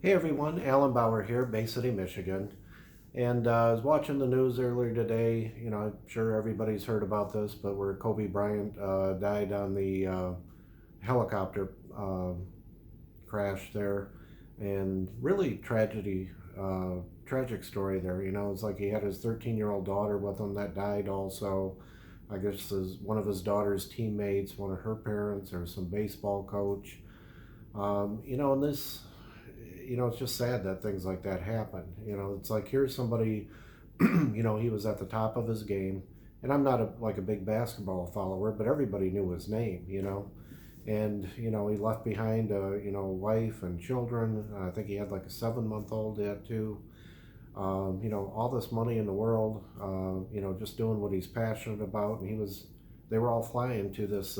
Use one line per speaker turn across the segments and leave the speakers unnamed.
Hey everyone, Alan Bauer here, Bay City, Michigan. And I was watching the news earlier today. I'm sure everybody's heard about this, but where Kobe Bryant died on the helicopter crash there. And really tragic story there. It's like he had his 13-year-old daughter with him that died also. I guess one of his daughter's teammates, one of her parents, or some baseball coach. And this it's just sad that things like that happen. It's like here's somebody, he was at the top of his game, and I'm not like a big basketball follower, but everybody knew his name. And he left behind a wife and children. I think he had like a 7-month-old yet too. All this money in the world, just doing what he's passionate about, and they were all flying to this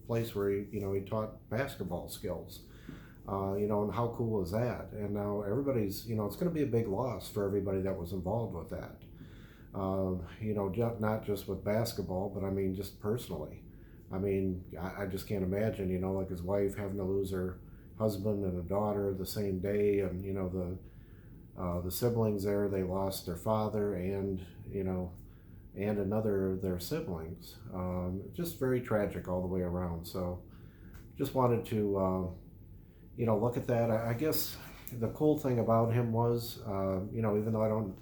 place where he taught basketball skills. And how cool is that? And now everybody's, it's going to be a big loss for everybody that was involved with that. Not just with basketball, but I mean, just personally. I just can't imagine, like his wife having to lose her husband and a daughter the same day, and the siblings there, they lost their father and another of their siblings. Just very tragic all the way around. So, just wanted to. Look at that. I guess the cool thing about him was, even though I don't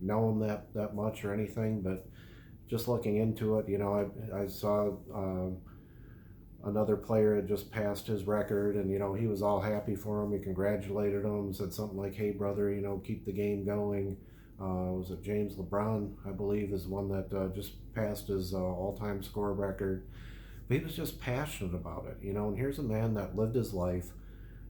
know him that much or anything, but just looking into it, I saw another player had just passed his record, and he was all happy for him. He congratulated him, said something like, "Hey brother, keep the game going." Was it James LeBron, I believe, is one that just passed his all-time score record. But he was just passionate about it, and here's a man that lived his life,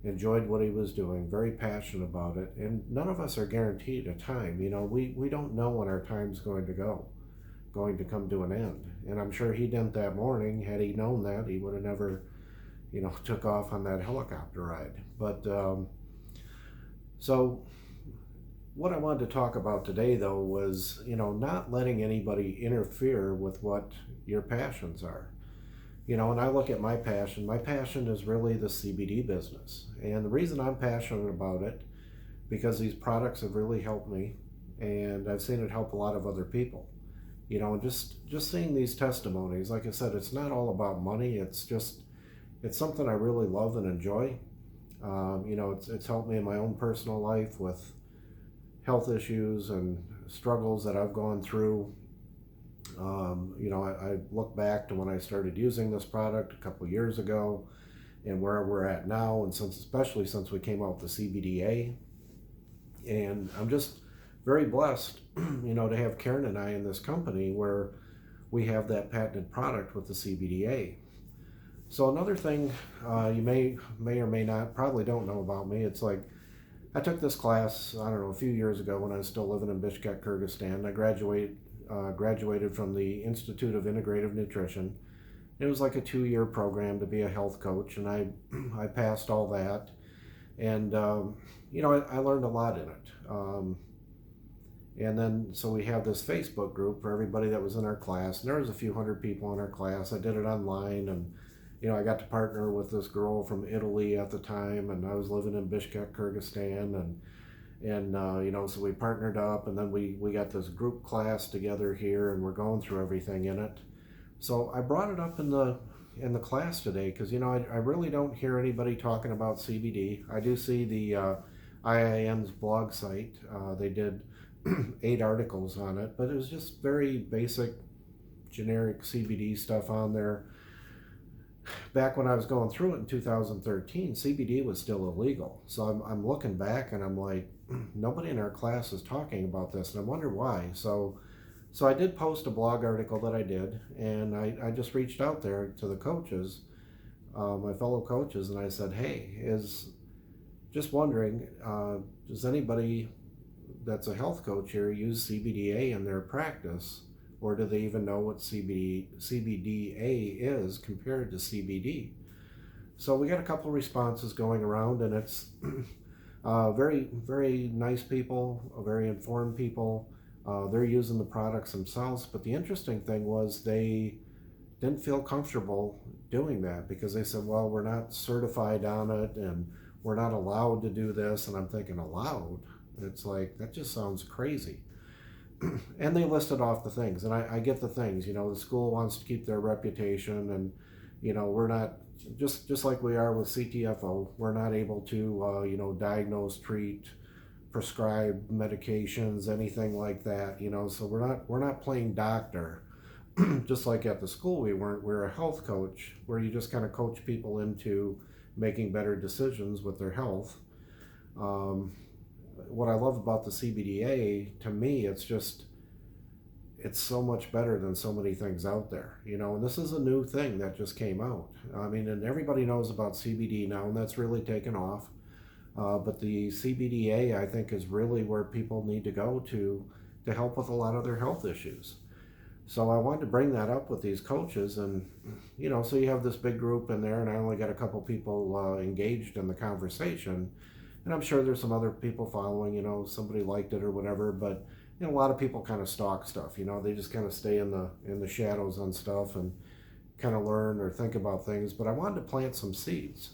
enjoyed what he was doing, very passionate about it, and none of us are guaranteed a time. We don't know when our time's going to come to an end. And I'm sure he didn't that morning. Had he known that, he would have never, took off on that helicopter ride. But so what I wanted to talk about today, though, was, not letting anybody interfere with what your passions are. And I look at my passion. My passion is really the CBD business. And the reason I'm passionate about it, because these products have really helped me, and I've seen it help a lot of other people. And just seeing these testimonies, like I said, it's not all about money. It's something I really love and enjoy. It's helped me in my own personal life with health issues and struggles that I've gone through. I look back to when I started using this product a couple of years ago and where we're at now, and especially since we came out with the CBDa. And I'm just very blessed, to have Karen and I in this company where we have that patented product with the CBDa. So another thing you may or may not, probably don't know about me, it's like I took this class, I don't know, a few years ago when I was still living in Bishkek, Kyrgyzstan. I graduated from the Institute of Integrative Nutrition. It was like a 2-year program to be a health coach, and I passed all that. And, I learned a lot in it. And then, so we have this Facebook group for everybody that was in our class. And there was a few hundred people in our class. I did it online, and, I got to partner with this girl from Italy at the time, and I was living in Bishkek, Kyrgyzstan, and so we partnered up, and then we got this group class together here, and we're going through everything in it. So I brought it up in the class today because I really don't hear anybody talking about CBD. I do see the IMS blog site. They did 8 articles on it, but it was just very basic, generic CBD stuff on there. Back when I was going through it in 2013, CBD was still illegal. So I'm looking back and I'm like, nobody in our class is talking about this, and I wonder why. So I did post a blog article that I did, and I just reached out there to the coaches, my fellow coaches, and I said, hey, just wondering, does anybody that's a health coach here use CBDA in their practice? Or do they even know what CBDA is compared to CBD? So we got a couple of responses going around, and it's very, very nice people, very informed people. They're using the products themselves, but the interesting thing was they didn't feel comfortable doing that because they said, well, we're not certified on it, and we're not allowed to do this. And I'm thinking, allowed? It's like, that just sounds crazy. And they listed off the things, and I get the things. The school wants to keep their reputation, and we're not, just like we are with CTFO, we're not able to diagnose, treat, prescribe medications, anything like that. So we're not playing doctor. Just like at the school we weren't. We're a health coach, where you just kind of coach people into making better decisions with their health. um, what I love about the CBDA, to me, it's so much better than so many things out there, and this is a new thing that just came out. I mean, and everybody knows about CBD now, and that's really taken off. But the CBDA, I think, is really where people need to go to help with a lot of their health issues. So I wanted to bring that up with these coaches, and so you have this big group in there, and I only got a couple people engaged in the conversation, and I'm sure there's some other people following. Somebody liked it or whatever, but a lot of people kind of stalk stuff. They just kind of stay in the shadows on stuff and kind of learn or think about things. But I wanted to plant some seeds,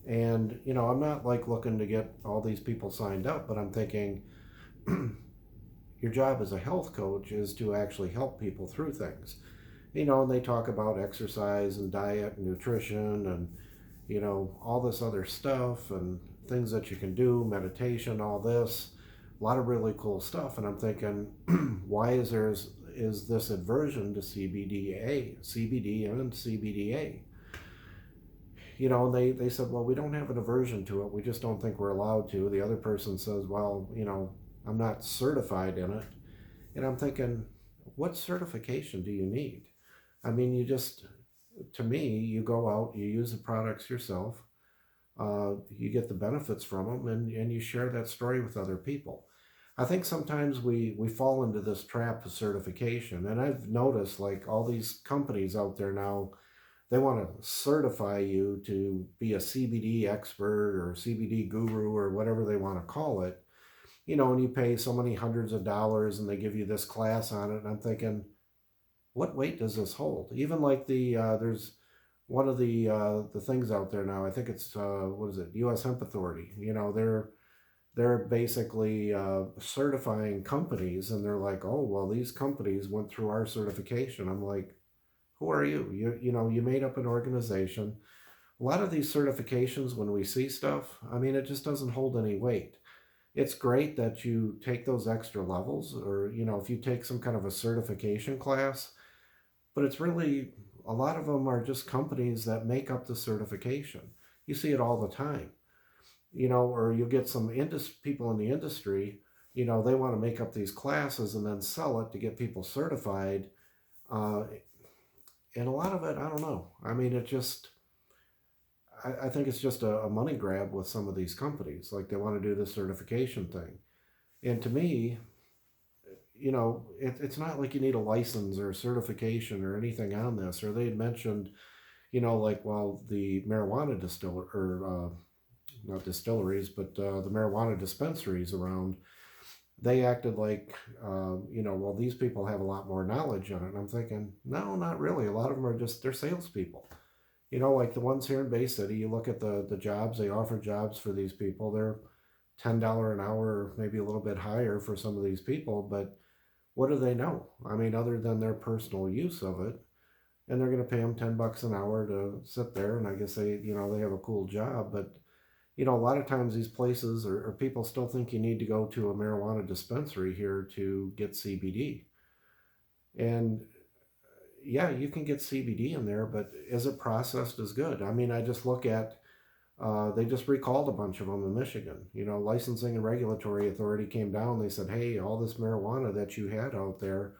and I'm not like looking to get all these people signed up, but I'm thinking your job as a health coach is to actually help people through things. And they talk about exercise and diet and nutrition and all this other stuff and things that you can do, meditation, all this, a lot of really cool stuff. And I'm thinking, why is this aversion to CBD and CBDA? And they said, well, we don't have an aversion to it, we just don't think we're allowed to. The other person says, well, I'm not certified in it. And I'm thinking, what certification do you need? I mean, to me, you go out, you use the products yourself, you get the benefits from them, and you share that story with other people. I think sometimes we fall into this trap of certification. And I've noticed, like, all these companies out there now, they want to certify you to be a CBD expert or CBD guru or whatever they want to call it. And you pay so many hundreds of dollars and they give you this class on it. And I'm thinking, what weight does this hold? Even like there's one of the things out there now, I think it's, what is it, USM Authority. They're basically certifying companies, and they're like, oh, well, these companies went through our certification. I'm like, who are you? You made up an organization. A lot of these certifications, when we see stuff, I mean, it just doesn't hold any weight. It's great that you take those extra levels, or if you take some kind of a certification class, but it's really, a lot of them are just companies that make up the certification. You see it all the time. Or you'll get some people in the industry, they want to make up these classes and then sell it to get people certified. And a lot of it, I don't know. I mean, I think it's just a money grab with some of these companies. Like, they want to do the certification thing. And to me, it's not like you need a license or a certification or anything on this. Or they had mentioned, like, well, the marijuana not distilleries, but the marijuana dispensaries around, they acted like, well, these people have a lot more knowledge on it. And I'm thinking, no, not really. A lot of them are they're salespeople. Like the ones here in Bay City, you look at the jobs, they offer jobs for these people. They're $10 an hour, maybe a little bit higher for some of these people, but what do they know? I mean, other than their personal use of it, and they're going to pay them $10 an hour to sit there, and I guess they have a cool job, but a lot of times these places or people still think you need to go to a marijuana dispensary here to get CBD. And yeah, you can get CBD in there, but is it processed as good? I mean, I just look at, they just recalled a bunch of them in Michigan. Licensing and Regulatory Authority came down. They said, hey, all this marijuana that you had out there,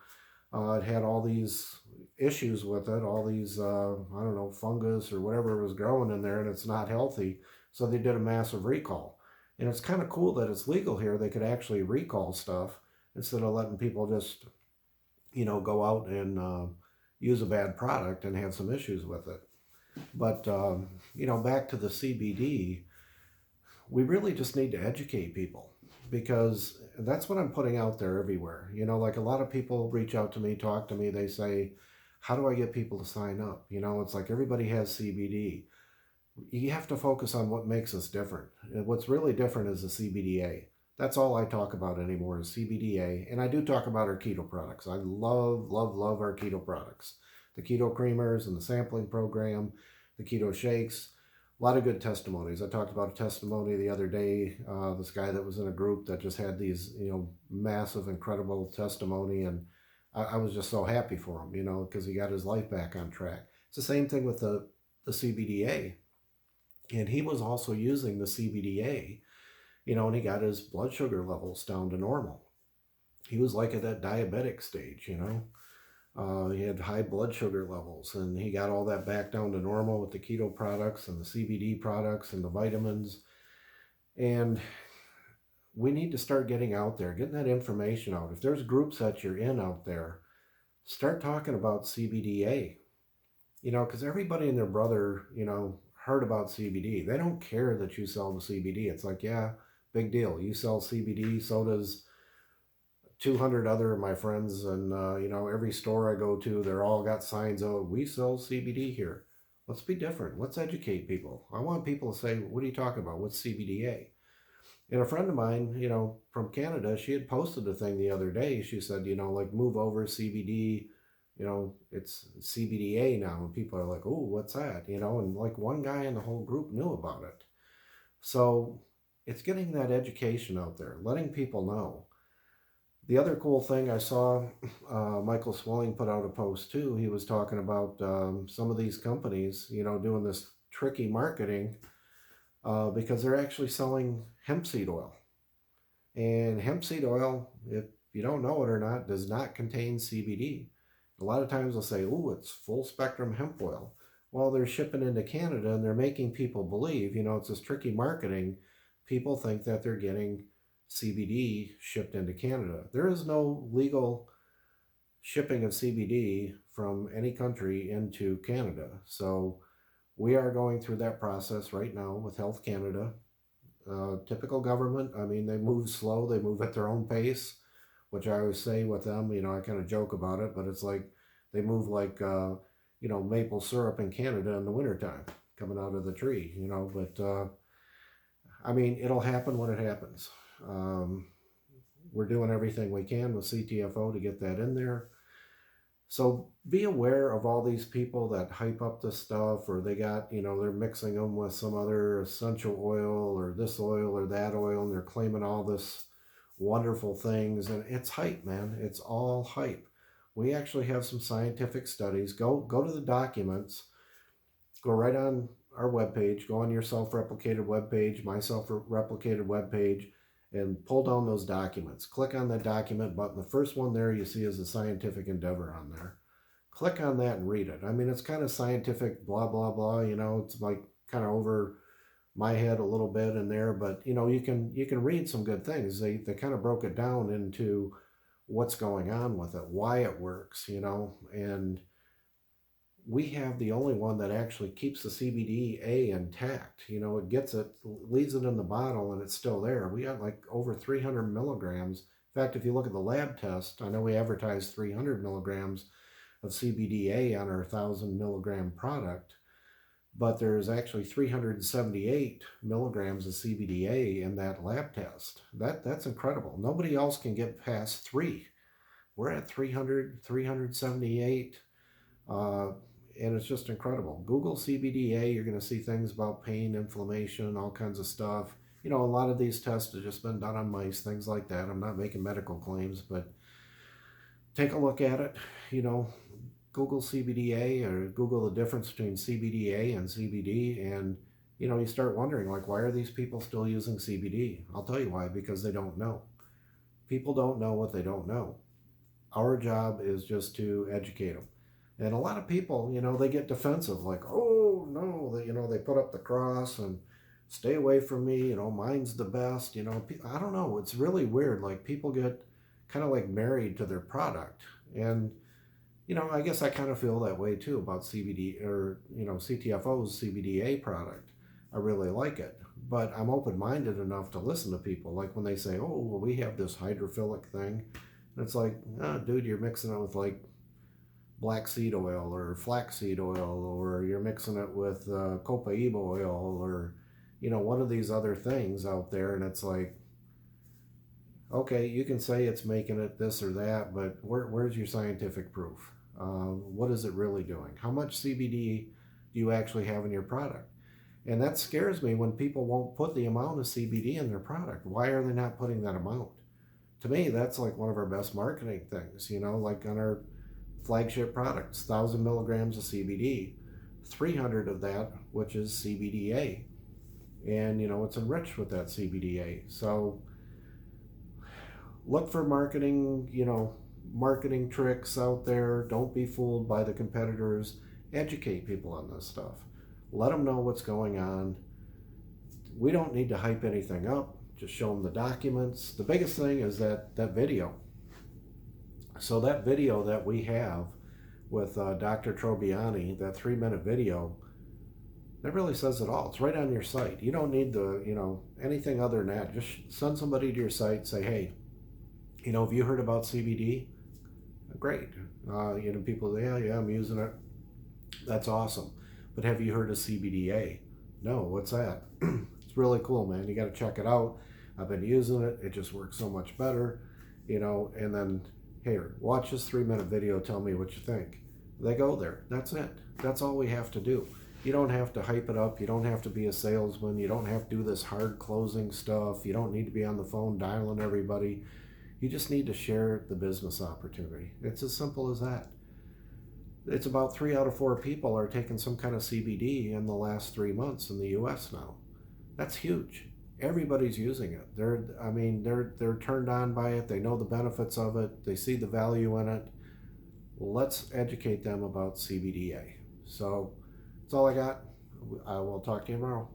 it had all these issues with it, all these, I don't know, fungus or whatever was growing in there, and it's not healthy. So they did a massive recall. And it's kind of cool that it's legal here. They could actually recall stuff instead of letting people just, go out and use a bad product and have some issues with it. But, back to the CBD, we really just need to educate people, because that's what I'm putting out there everywhere. Like, a lot of people reach out to me, talk to me, they say, how do I get people to sign up? It's like everybody has CBD. You have to focus on what makes us different. And what's really different is the CBDA. That's all I talk about anymore is CBDA. And I do talk about our keto products. I love, love, love our keto products. The keto creamers and the sampling program, the keto shakes. A lot of good testimonies. I talked about a testimony the other day. This guy that was in a group that just had these, massive, incredible testimony. And I was just so happy for him, because he got his life back on track. It's the same thing with the CBDA, and he was also using the CBDA, and he got his blood sugar levels down to normal. He was like at that diabetic stage, he had high blood sugar levels, and he got all that back down to normal with the keto products and the CBD products and the vitamins. And we need to start getting out there, getting that information out. If there's groups that you're in out there, start talking about CBDA, because everybody and their brother, heard about CBD. They don't care that you sell the CBD. It's like, yeah, big deal. You sell CBD, so does 200 other of my friends. And, every store I go to, they're all got signs of, we sell CBD here. Let's be different. Let's educate people. I want people to say, what are you talking about? What's CBDA? And a friend of mine, from Canada, she had posted a thing the other day. She said, like move over CBD, it's CBDA now. And people are like, oh, what's that? And like one guy in the whole group knew about it. So it's getting that education out there, letting people know. The other cool thing I saw, Michael Swelling put out a post too. He was talking about some of these companies, doing this tricky marketing because they're actually selling hemp seed oil. And hemp seed oil, if you don't know it or not, does not contain CBD. A lot of times they'll say, oh, it's full spectrum hemp oil. Well, they're shipping into Canada and they're making people believe, it's this tricky marketing. People think that they're getting CBD shipped into Canada. There is no legal shipping of CBD from any country into Canada. So we are going through that process right now with Health Canada. Typical government, I mean, they move slow, they move at their own pace, which I always say with them, I kind of joke about it, but it's like they move like, maple syrup in Canada in the wintertime coming out of the tree, but I mean, it'll happen when it happens. We're doing everything we can with CTFO to get that in there. So be aware of all these people that hype up this stuff, or they got, they're mixing them with some other essential oil or this oil or that oil, and they're claiming all this wonderful things. And it's hype, man. It's all hype. We actually have some scientific studies. Go to the documents, go right on our webpage, go on your self-replicated webpage, my self-replicated webpage, and pull down those documents. Click on that document button. The first one there you see is a scientific endeavor on there. Click on that and read it. I mean, it's kind of scientific, blah, blah, blah. It's like kind of over my head a little bit in there, but you can read some good things. They kind of broke it down into what's going on with it, why it works, and we have the only one that actually keeps the CBDA intact. It gets it, leaves it in the bottle, and it's still there. We got like over 300 milligrams. In fact, if you look at the lab test, I know we advertise 300 milligrams of CBDA on our 1,000 milligram product, but there's actually 378 milligrams of CBDA in that lab test. That's incredible. Nobody else can get past 3. We're at 300, 378. And it's just incredible. Google CBDA, you're going to see things about pain, inflammation, all kinds of stuff. A lot of these tests have just been done on mice, things like that. I'm not making medical claims, but take a look at it. Google CBDA or Google the difference between CBDA and CBD, and you start wondering, like, why are these people still using CBD? I'll tell you why, because they don't know. People don't know what they don't know. Our job is just to educate them. And a lot of people, they get defensive, like, oh, no, they put up the cross and stay away from me, mine's the best, I don't know, it's really weird. Like, people get kind of like married to their product. And, I guess I kind of feel that way too about CBD or, CTFO's CBDA product. I really like it, but I'm open-minded enough to listen to people. Like when they say, oh, well, we have this hydrophilic thing. And it's like, oh, dude, you're mixing it with like black seed oil or flaxseed oil, or you're mixing it with copaiba oil, or one of these other things out there, and it's like, okay, you can say it's making it this or that, but where's your scientific proof? What is it really doing? How much CBD do you actually have in your product? And that scares me when people won't put the amount of CBD in their product. Why are they not putting that amount? To me, that's like one of our best marketing things, like on our flagship products, 1,000 milligrams of CBD, 300 of that, which is CBDa. And, it's enriched with that CBDa. So look for marketing tricks out there. Don't be fooled by the competitors. Educate people on this stuff. Let them know what's going on. We don't need to hype anything up. Just show them the documents. The biggest thing is that video. So that video that we have with Dr. Trobiani, that 3-minute video, that really says it all. It's right on your site. You don't need anything other than that. Just send somebody to your site, say, hey, have you heard about CBD? Great. People say, yeah, I'm using it. That's awesome. But have you heard of CBDa? No, what's that? It's really cool, man. You got to check it out. I've been using it. It just works so much better, and then, here, watch this 3-minute video. Tell me what you think. They go there. That's it. That's all we have to do. You don't have to hype it up. You don't have to be a salesman. You don't have to do this hard closing stuff. You don't need to be on the phone dialing everybody. You just need to share the business opportunity. It's as simple as that. It's about 3 out of 4 people are taking some kind of CBD in the last 3 months in the US now. That's huge. Everybody's using it. They're turned on by it. They know the benefits of it. They see the value in it. Let's educate them about CBDa. So that's all I got. I will talk to you tomorrow.